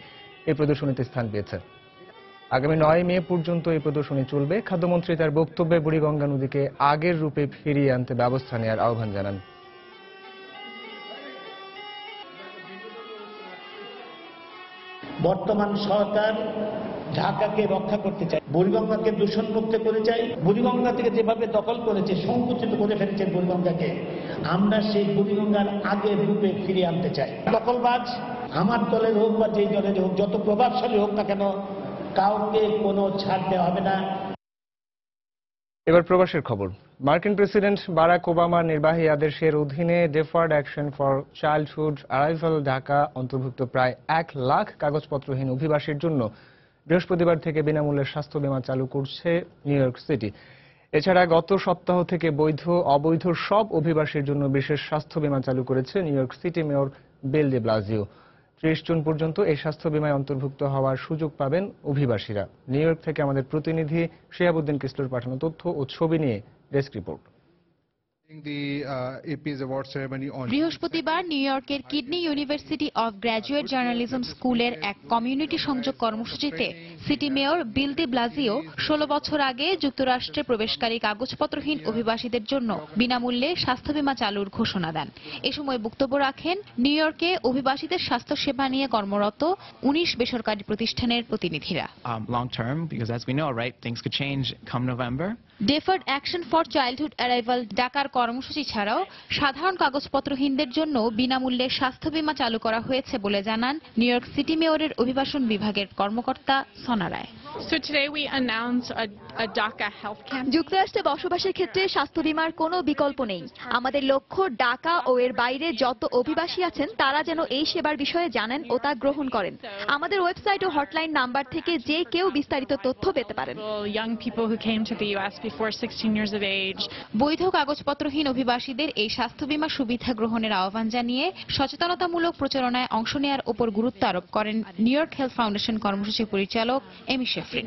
এই প্রদর্শনীতে স্থান পেয়েছে। আগামী 9 মে পর্যন্ত এই প্রদর্শনী চলবে। খাদ্যমন্ত্রী তার বক্তব্যে বুড়িগঙ্গা নদীকে আগের রূপে ফিরিয়ে আনতে ব্যবস্থা নেওয়ার আহ্বান জানান। বর্তমান সরকার ঢাকাকে রক্ষা করতে চায়, বুড়িগঙ্গাকে দূষণমুক্ত করে চাই। বুড়িগঙ্গা থেকে যেভাবে দখল করেছে, সংকুচিত করে ফেলেছে বুড়িগঙ্গাকে, আমরা সেই বুড়িগঙ্গার আগের রূপে ফিরিয়ে আনতে চাই। দখলবাজ আমার দলের হোক বা যেই দলের হোক, যত প্রভাবশালী হোক না কেন, কাউকে কোনো ছাড় দেওয়া হবে না। এবার প্রবাসের খবর। মার্কিন প্রেসিডেন্ট বারাক ওবামার নির্বাহী আদেশের অধীনে deferred action for childhood arrival Dhaka অন্তর্ভুক্ত প্রায় 1 লাখ কাগজপত্রহীন অভিবাসীর জন্য বৃহস্পতিবার থেকে বিনামূল্যে স্বাস্থ্য বীমা চালু করছে নিউ ইয়র্ক সিটি। এছাড়া গত সপ্তাহ থেকে বৈধ অবৈধ সব অভিবাসীর জন্য বিশেষ স্বাস্থ্য বীমা চালু করেছে নিউ ইয়র্ক সিটি মেয়র বিল ডে ব্লাজিও। 30 জুন পর্যন্ত এই স্বাস্থ্য বীমায় অন্তর্ভুক্ত হওয়ার সুযোগ পাবেন অভিবাসীরা। নিউ ইয়র্ক থেকে আমাদের প্রতিনিধি শিহাবুদ্দিন কিসলুর পাঠানো তথ্য ও ছবি নিয়ে ডেস্ক রিপোর্ট। বৃহস্পতিবার নিউ ইয়র্কের kidney university of graduate journalism স্কুলের এক কমিউনিটি সংযোগ কর্মসূচিতে সিটি মেয়র বিল ডে ব্লাজিও 16 বছর আগে যুক্তরাষ্ট্রে প্রবেশকারী কাগজপত্রহীন অভিবাসীদের জন্য বিনামূল্যে স্বাস্থ্য বীমা চালুর ঘোষণা দেন। এ সময় বক্তব্য রাখেন নিউ ইয়র্কে অভিবাসীদের স্বাস্থ্য সেবা নিয়ে কর্মরত 19 বেসরকারি প্রতিষ্ঠানের প্রতিনিধিরা। Deferred action for childhood arrival ঢাকার কর্মসূচি ছাড়াও সাধারণ কাগজপত্রহীনদের জন্য বিনামূল্যে স্বাস্থ্য বীমা চালু করা হয়েছে বলে জানান নিউ ইয়র্ক সিটি মেয়রের অভিবাসন বিভাগের কর্মকর্তা সোনা রায়। যুক্তরাষ্ট্রে বসবাসের ক্ষেত্রে স্বাস্থ্য বীমার কোনো বিকল্প নেই। আমাদের লক্ষ্য ঢাকা ও এর বাইরে যত অভিবাসী আছেন তারা যেন এই সেবার বিষয়ে জানেন ও তা গ্রহণ করেন। আমাদের ওয়েবসাইট ও হটলাইন নাম্বার থেকে যে কেউ বিস্তারিত তথ্য পেতে পারেন। বৈধ কাগজপত্রহীন অভিবাসীদের এই স্বাস্থ্য বীমা সুবিধা গ্রহণের আহ্বান জানিয়ে সচেতনতামূলক প্রচারণায় অংশ নেওয়ার উপর গুরুত্ব আরোপ করেন নিউ ইয়র্ক হেলথ ফাউন্ডেশন কর্মসূচি পরিচালক এমি শেফরি।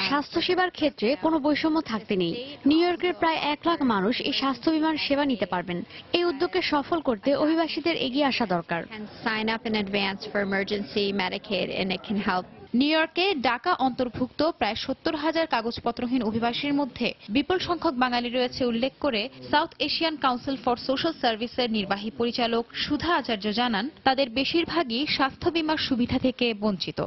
স্বাস্থ্যসেবার ক্ষেত্রে কোনো বৈষম্য থাকতে নেই। নিউ ইয়র্কের প্রায় 1 লাখ মানুষ এই স্বাস্থ্য বীমার সেবা নিতে পারবেন। এই উদ্যোগকে সফল করতে অভিবাসীদের এগিয়ে আসা দরকার। নিউ ইয়র্কে ঢাকা অন্তর্ভুক্ত প্রায় 70,000 কাগজপত্রহীন অভিবাসীর মধ্যে বিপুল সংখ্যক বাঙালি রয়েছে উল্লেখ করে south Asian council for social সার্ভিসের নির্বাহী পরিচালক সুধা আচার্য জানান, তাদের বেশিরভাগই স্বাস্থ্য বীমার সুবিধা থেকে বঞ্চিত।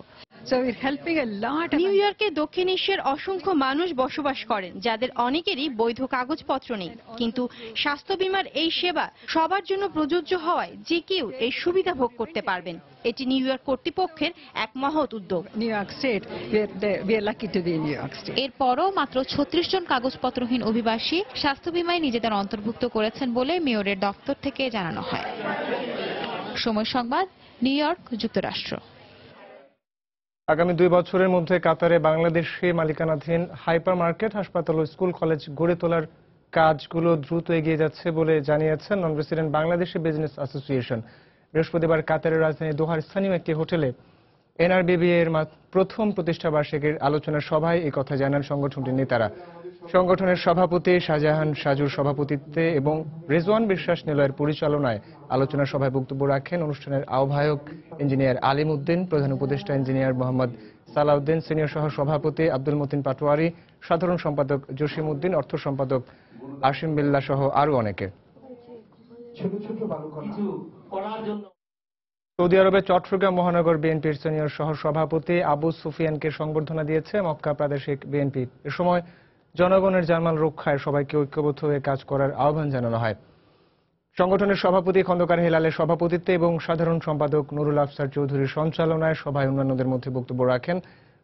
নিউ ইয়র্কে দক্ষিণ এশিয়ার অসংখ্য মানুষ বসবাস করেন, যাদের অনেকেরই বৈধ কাগজপত্র নেই। কিন্তু স্বাস্থ্য বীমার এই সেবা সবার জন্য প্রযোজ্য হওয়ায় যে কেউ এই সুবিধা ভোগ করতে পারবেন। এটি নিউ ইয়র্ক কর্তৃপক্ষের এক মহৎ উদ্যোগ। এরপরও মাত্র 36 জন কাগজপত্রহীন অভিবাসী স্বাস্থ্য বীমায় নিজেদের অন্তর্ভুক্ত করেছেন বলে মেয়রের দপ্তর থেকে জানানো হয়। সময় সংবাদ, নিউ ইয়র্ক, যুক্তরাষ্ট্র। আগামী 2 বছরের মধ্যে কাতারে বাংলাদেশি মালিকানাধীন হাইপার মার্কেট, হাসপাতাল ও স্কুল কলেজ গড়ে তোলার কাজগুলো দ্রুত এগিয়ে যাচ্ছে বলে জানিয়েছেন non resident Bangladeshi business association. বৃহস্পতিবার কাতারের রাজধানী দোহার স্থানীয় একটি হোটেলে এনআরবিবি এর প্রথম প্রতিষ্ঠা বার্ষিকীর আলোচনা সভায় এই কথা জানান সংগঠনটির নেতারা। সংগঠনের সভাপতি শাহজাহান সাজুর সভাপতিত্বে এবং রেজওয়ান বিশ্বাস নিলয়ের পরিচালনায় আলোচনা সভায় বক্তব্য রাখেন অনুষ্ঠানের আহ্বায়ক ইঞ্জিনিয়ার আলিম উদ্দিন, প্রধান উপদেষ্টা ইঞ্জিনিয়ার মোহাম্মদ সালাউদ্দিন, সিনিয়র সহ সভাপতি আব্দুল মতিন পাটোয়ারি, সাধারণ সম্পাদক জসিম উদ্দিন, অর্থ সম্পাদক আসিম বিল্লাহ সহ আরো অনেকে। সৌদি আরবের চট্টগ্রাম মহানগর বিএনপির সিনিয়র সহ সভাপতি আবু সুফিয়ানকে সংবর্ধনা দিয়েছে মক্কা প্রাদেশিক বিএনপি। এ সময় জনগণের জানমাল রক্ষায় সবাইকে ঐক্যবদ্ধ হয়ে কাজ করার আহ্বান জানানো হয়। সংগঠনের সভাপতি খন্দকার হেলালের সভাপতিত্বে এবং সাধারণ সম্পাদক নুরুল আফসার চৌধুরীর সঞ্চালনায় সভায় অন্যান্যদের মধ্যে বক্তব্য রাখেন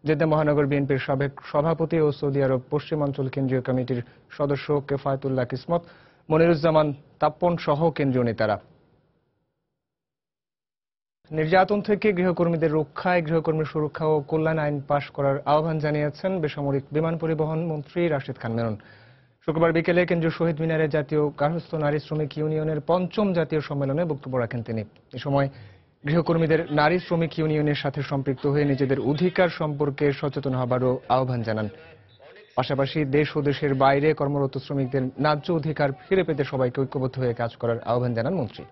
জেদ্দা মহানগর বিএনপির সাবেক সভাপতি ও সৌদি আরব পশ্চিমাঞ্চল কেন্দ্রীয় কমিটির সদস্য কেফায়েতুল্লাহ কিসমত, মনিরুজ্জামান তাপ্পন সহ কেন্দ্রীয় নেতারা। নির্যাতন থেকে গৃহকর্মীদের রক্ষায় গৃহকর্মী সুরক্ষা ও কল্যাণ আইন পাশ করার আহ্বান জানিয়েছেন বেসামরিক বিমান পরিবহন মন্ত্রী রাশিদ খান মেনন। শুক্রবার বিকেলে কেন্দ্রীয় শহীদ মিনারে জাতীয় গার্হস্থ্য নারী শ্রমিক ইউনিয়নের 5ম জাতীয় সম্মেলনে বক্তব্য রাখেন তিনি। এ সময় গৃহকর্মীদের নারী শ্রমিক ইউনিয়নের সাথে সম্পৃক্ত হয়ে নিজেদের অধিকার সম্পর্কে সচেতন হবারও আহ্বান জানান। পাশাপাশি দেশ ও দেশের বাইরে কর্মরত শ্রমিকদের ন্যায্য অধিকার ফিরে পেতে সবাইকে ঐক্যবদ্ধ হয়ে কাজ করার আহ্বান জানান মন্ত্রী।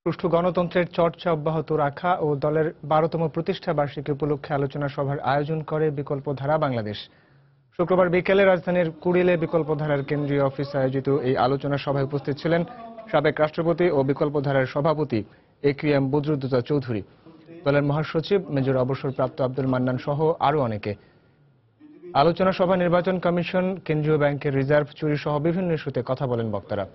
সুষ্ঠু গণতন্ত্রের চর্চা অব্যাহত রাখা ও দলের 12তম প্রতিষ্ঠা বার্ষিকী উপলক্ষে আলোচনা সভার আয়োজন করে বিকল্পধারা বাংলাদেশ। শুক্রবার বিকেলে রাজধানীর কুড়িলে বিকল্পধারার কেন্দ্রীয় অফিসে আয়োজিত এই আলোচনা সভায় উপস্থিত ছিলেন সাবেক রাষ্ট্রপতি ও বিকল্পধারার সভাপতি একিএম বদরুদ্দোজা চৌধুরী, দলের মহাসচিব মেজর অবসরপ্রাপ্ত আব্দুল মান্নান সহ আরো অনেকে। আলোচনা সভা নির্বাচন কমিশন, কেন্দ্রীয় ব্যাংকের রিজার্ভ চুরি সহ বিভিন্ন ইস্যুতে কথা বলেন বক্তারা।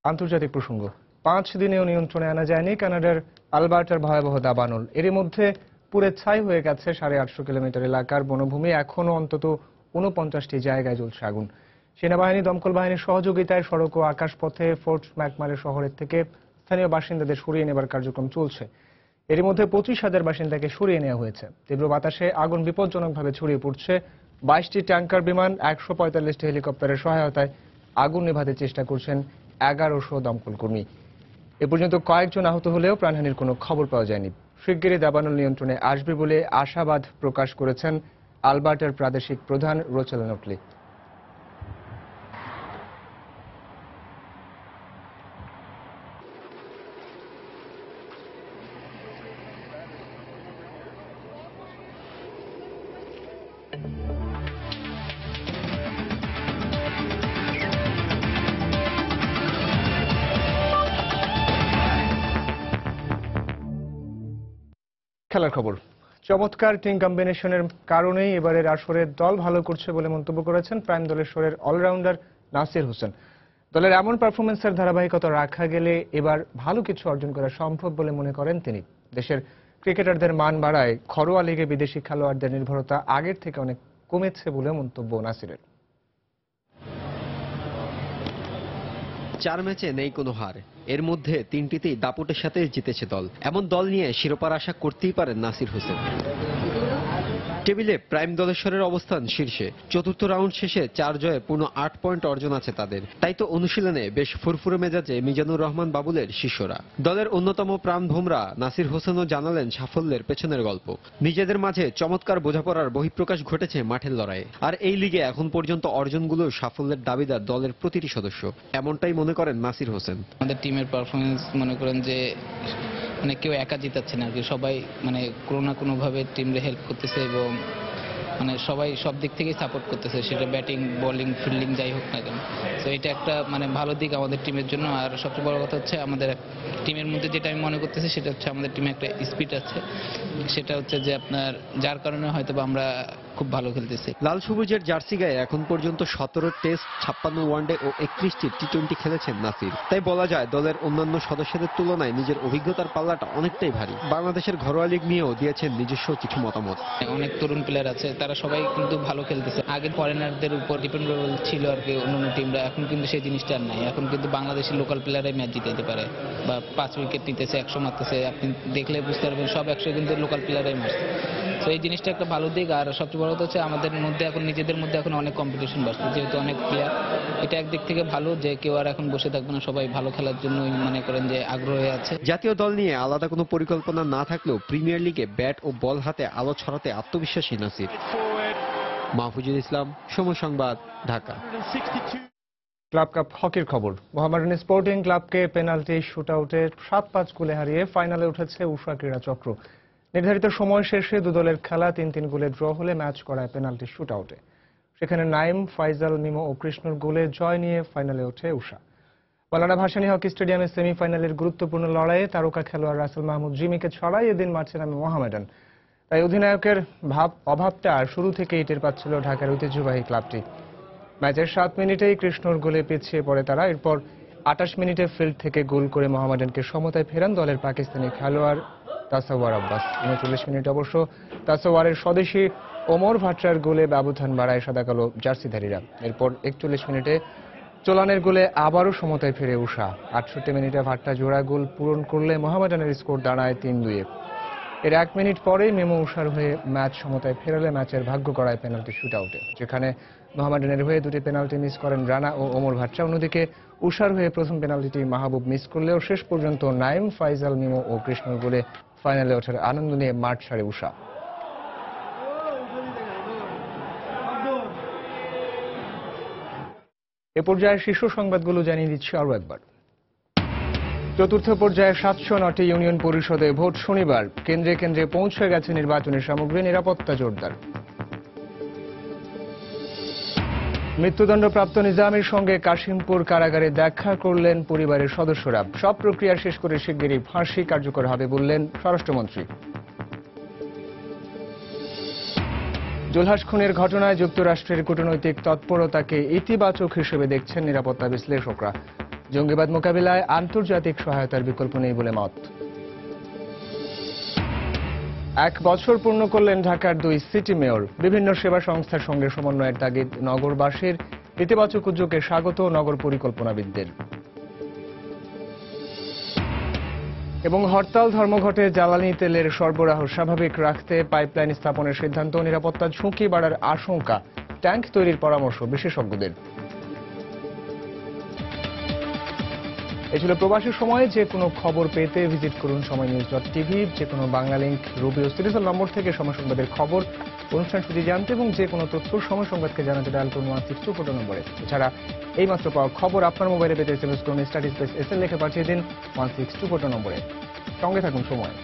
আন্তর্জাতিক প্রসঙ্গ, 5 দিনেও নিয়ন্ত্রণে আনা যায়নি কানাডার আলবার্টার ভয়াবহ দাবানল। এরই মধ্যে পুড়ে ছাই হয়ে গেছে 850 কিলোমিটার এলাকার বনভূমি। এখনও অন্তত 49টি জায়গায় জ্বলছে আগুন। সেনাবাহিনী, দমকল বাহিনীর সহযোগিতায় সড়ক ও আকাশপথে ফোর্ট ম্যাকমারে শহরের থেকে স্থানীয় বাসিন্দাদের সরিয়ে নেবার কার্যক্রম চলছে। এরই মধ্যে 25,000 বাসিন্দাকে সরিয়ে নেওয়া হয়েছে। তীব্র বাতাসে আগুন বিপজ্জনকভাবে ছড়িয়ে পড়ছে। 22টি ট্যাঙ্কার বিমান, 145টি হেলিকপ্টারের সহায়তায় আগুন নেভাতে চেষ্টা করছেন 1100 দমকল কর্মী। এ পর্যন্ত কয়েকজন আহত হলেও প্রাণহানির কোনো খবর পাওয়া যায়নি। শিগগিরই দাবানল নিয়ন্ত্রণে আসবে বলে আশাবাদ প্রকাশ করেছেন আলবার্টার প্রাদেশিক প্রধান রোচেল নটলি। খেলার খবর। চমৎকার টিম কম্বিনেশনের কারণেই এবারের আসরে দল ভালো করছে বলে মন্তব্য করেছেন প্রাইম দলেশ্বরের অলরাউন্ডার নাসির হোসেন। দলের এমন পারফরমেন্সের ধারাবাহিকতা রাখা গেলে এবার ভালো কিছু অর্জন করা সম্ভব বলে মনে করেন তিনি। দেশের ক্রিকেটারদের মান বাড়ায় ঘরোয়া লিগে বিদেশি খেলোয়াড়দের নির্ভরতা আগের থেকে অনেক কমেছে বলে মন্তব্য নাসিরের। 4 ম্যাচে নেই কোনো হার, এর মধ্যে 3টিতেই দাপটের সাথে জিতেছে দল। এমন দল নিয়ে শিরোপার আশা করতেই পারেন নাসির হোসেন। টেবিলে প্রাইম দলেশ্বরের অবস্থান শীর্ষে। চতুর্থ রাউন্ড শেষে 4 জয়ে পূর্ণ 8 পয়েন্ট অর্জন আছে তাদের। তাই তো অনুশীলনে বেশ ফুরফুরে মেজাজে মিজানুর রহমান বাবুলের শিষ্যরা। দলের অন্যতম প্রাণ ভোমরা নাসির হোসেনও জানালেন সাফল্যের পেছনের গল্প। নিজেদের মাঝে চমৎকার বোঝাপড়ার বহিঃপ্রকাশ ঘটেছে মাঠের লড়াইয়ে। আর এই লিগে এখন পর্যন্ত অর্জনগুলো সাফল্যের দাবিদার দলের প্রতিটি সদস্য, এমনটাই মনে করেন নাসির হোসেন। আমাদের টিমের পারফরমেন্স মনে করেন যে মানে কেউ একা জিতাচ্ছে না আর কি, সবাই মানে কোনো না কোনোভাবে টিমরে হেল্প করতেছে এবং মানে সবাই সব দিক থেকেই সাপোর্ট করতেছে, সেটা ব্যাটিং বোলিং ফিল্ডিং যাই হোক না কেন। তো এটা একটা মানে ভালো দিক আমাদের টিমের জন্য। আর সবচেয়ে বড় কথা হচ্ছে আমাদের টিমের মধ্যে যেটা আমি মনে করতেছি সেটা হচ্ছে আমাদের টিমে একটা স্পিড আছে, সেটা হচ্ছে যে আপনার যার কারণে হয়তো আমরা খুব ভালো খেলতেছি। লাল সবুজের জার্সি গায়ে এখন পর্যন্ত 17 টেস্ট, 56 ওয়ানডে ও 31টি টি20 খেলেছেন নাসির। তাই বলা যায় দলের অন্যান্য সদস্যদের তুলনায় নিজের অভিজ্ঞতার পাল্লাটা অনেকটাই ভারী। বাংলাদেশের ঘরোয়া লিগ নিয়েও দিয়েছেন নিজস্ব কিছু মতামত। অনেক তরুণ প্লেয়ার আছে, তারা সবাই কিন্তু ভালো খেলতেছে। আগে ফরেনারদের উপর ডিপেন্ডেবল ছিল আর কি অন্যান্য টিমরা, এখন কিন্তু সেই জিনিসটা আর নাই। এখন কিন্তু বাংলাদেশের লোকাল প্লেয়ারাই ম্যাচ জিতাতে পারে বা 5 উইকেট নিতেছে, 100 মারতেছে। আপনি দেখলে বুঝতে পারবেন সব 100 কিন্তু লোকাল প্লেয়ারাই মারছে। তো এই জিনিসটা একটা ভালো দিক। আর সবচেয়ে বড় কথা হচ্ছে আমাদের মধ্যে এখন নিজেদের মধ্যে এখন অনেক কম্পিটিশন বাড়ছে, যেহেতু অনেক প্লেয়ার। এটা একদিক থেকে ভালো যে কেউ আর এখন বসে থাকবে না, সবাই ভালো খেলার জন্য মনে করেন যে আগ্রহী আছে। জাতীয় দল নিয়ে আলাদা কোনো পরিকল্পনা না থাকলেও প্রিমিয়ার লিগে ব্যাট ও বল হাতে আলো ছড়াতে আত্মবিশ্বাসী নাসির। মাহফুজুল ইসলাম, সময় সংবাদ, ঢাকা। ক্লাব কাপ হকির খবর। মোহামেডান স্পোর্টিং ক্লাবকে পেনাল্টি শুটআউটে 7-5 গোলে হারিয়ে ফাইনালে উঠেছে উষা ক্রীড়া চক্র। নির্ধারিত সময় শেষে দুদলের খেলা 3-3 গোলে ড্র হলে ম্যাচ করায় পেনাল্টি শুটআউটে। সেখানে নাইম, ফাইজাল, মিমো ও কৃষ্ণর গোলে জয় নিয়ে ফাইনালে ওঠে উষা। পালানা ভাসানী হকি স্টেডিয়ামে সেমিফাইনালের গুরুত্বপূর্ণ লড়াইয়ে তারকা খেলোয়াড় রাসেল মাহমুদ জিমিকে ছাড়াই এদিন মাঠে নামে মোহামেডান। তাই অধিনায়কের অভাবটা শুরু থেকেই টের পাচ্ছিল ঢাকার ঐতিহ্যবাহী ক্লাবটি। ম্যাচের 7 মিনিটেই কৃষ্ণর গোলে পিছিয়ে পড়ে তারা। এরপর 28 মিনিটে ফিল্ড থেকে গোল করে মোহামেডানকে সমতায় ফেরান দলের পাকিস্তানি খেলোয়াড় তাসাওয়ার আব্বাস। 39 মিনিটে অবশ্য তাসাওয়ারের স্বদেশী ওমর ভাট্রার গোলে ব্যবধান বাড়ায় সাদাকালো জার্সিধারীরা। এরপর 41 মিনিটে চোলানের গোলে আবারও সমতায় ফিরে উষা। 68 মিনিটে ভাট্টা জোড়া গোল পূরণ করলে মোহামেডানের স্কোর দাঁড়ায় 3-2। এর 1 মিনিট পরেই মেমো উষার হয়ে ম্যাচ সমতায় ফেরালে ম্যাচের ভাগ্য গড়ায় পেনাল্টি শুটআউটে, যেখানে মোহামেডানের হয়ে 2টি পেনাল্টি মিস করেন রানা ও ওমর ভাট্রা। অন্যদিকে উষার হয়ে প্রথম পেনাল্টিটি মাহবুব মিস করলেও শেষ পর্যন্ত নাইম, ফাইজাল, মিমো ও কৃষ্ণর গোলে ফাইনালে ওঠার আনন্দ নিয়ে মাঠ ছাড়ে উষা। এ পর্যায়ে শীর্ষ সংবাদগুলো জানিয়ে দিচ্ছি আরও একবার। চতুর্থ পর্যায়ে 709টি ইউনিয়ন পরিষদে ভোট শনিবার। কেন্দ্রে কেন্দ্রে পৌঁছে গেছে নির্বাচনী সামগ্রী, নিরাপত্তা জোরদার। মৃত্যুদণ্ডপ্রাপ্ত নিজামীর সঙ্গে কাশিমপুর কারাগারে দেখা করলেন পরিবারের সদস্যরা। সব প্রক্রিয়া শেষ করে শিগগিরই ফাঁসি কার্যকর হবে বললেন স্বরাষ্ট্রমন্ত্রী। জুলহাস খুনের ঘটনায় যুক্তরাষ্ট্রের কূটনৈতিক তৎপরতাকে ইতিবাচক হিসেবে দেখছেন নিরাপত্তা বিশ্লেষকরা। জঙ্গিবাদ মোকাবিলায় আন্তর্জাতিক সহায়তার বিকল্প নেই বলে মত। 1 বছর পূর্ণ করলেন ঢাকার 2 সিটি মেয়র। বিভিন্ন সেবা সংস্থার সঙ্গে সমন্বয়ের তাগিদ নগরবাসীর। ইতিবাচক উদ্যোগে স্বাগত নগর পরিকল্পনাবিদদের। এবং হরতাল ধর্মঘটে জ্বালানি তেলের সরবরাহ স্বাভাবিক রাখতে পাইপলাইন স্থাপনের সিদ্ধান্ত। নিরাপত্তা ঝুঁকি বাড়ার আশঙ্কা, ট্যাঙ্ক তৈরির পরামর্শ বিশেষজ্ঞদের। এ ছিল প্রবাসী সময়ে। যে কোনো খবর পেতে ভিজিট করুন সময়নিউজ.tv। যে কোনো বাংলা লিংক, রুবি ও সিরিজের নম্বর থেকে সময় সংবাদের খবর, অনুষ্ঠান সূচি জানতে এবং যে কোনো তথ্য সময় সংবাদকে জানাতে ডায়াল করুন 162 নম্বরে। এছাড়া এইমাত্র পাওয়া খবর আপনার মোবাইলে পেতে SMS করুন স্টাডি স্পেস SL লিখে পাঠিয়ে দিন 162 নম্বরে। সঙ্গে থাকুন সময়।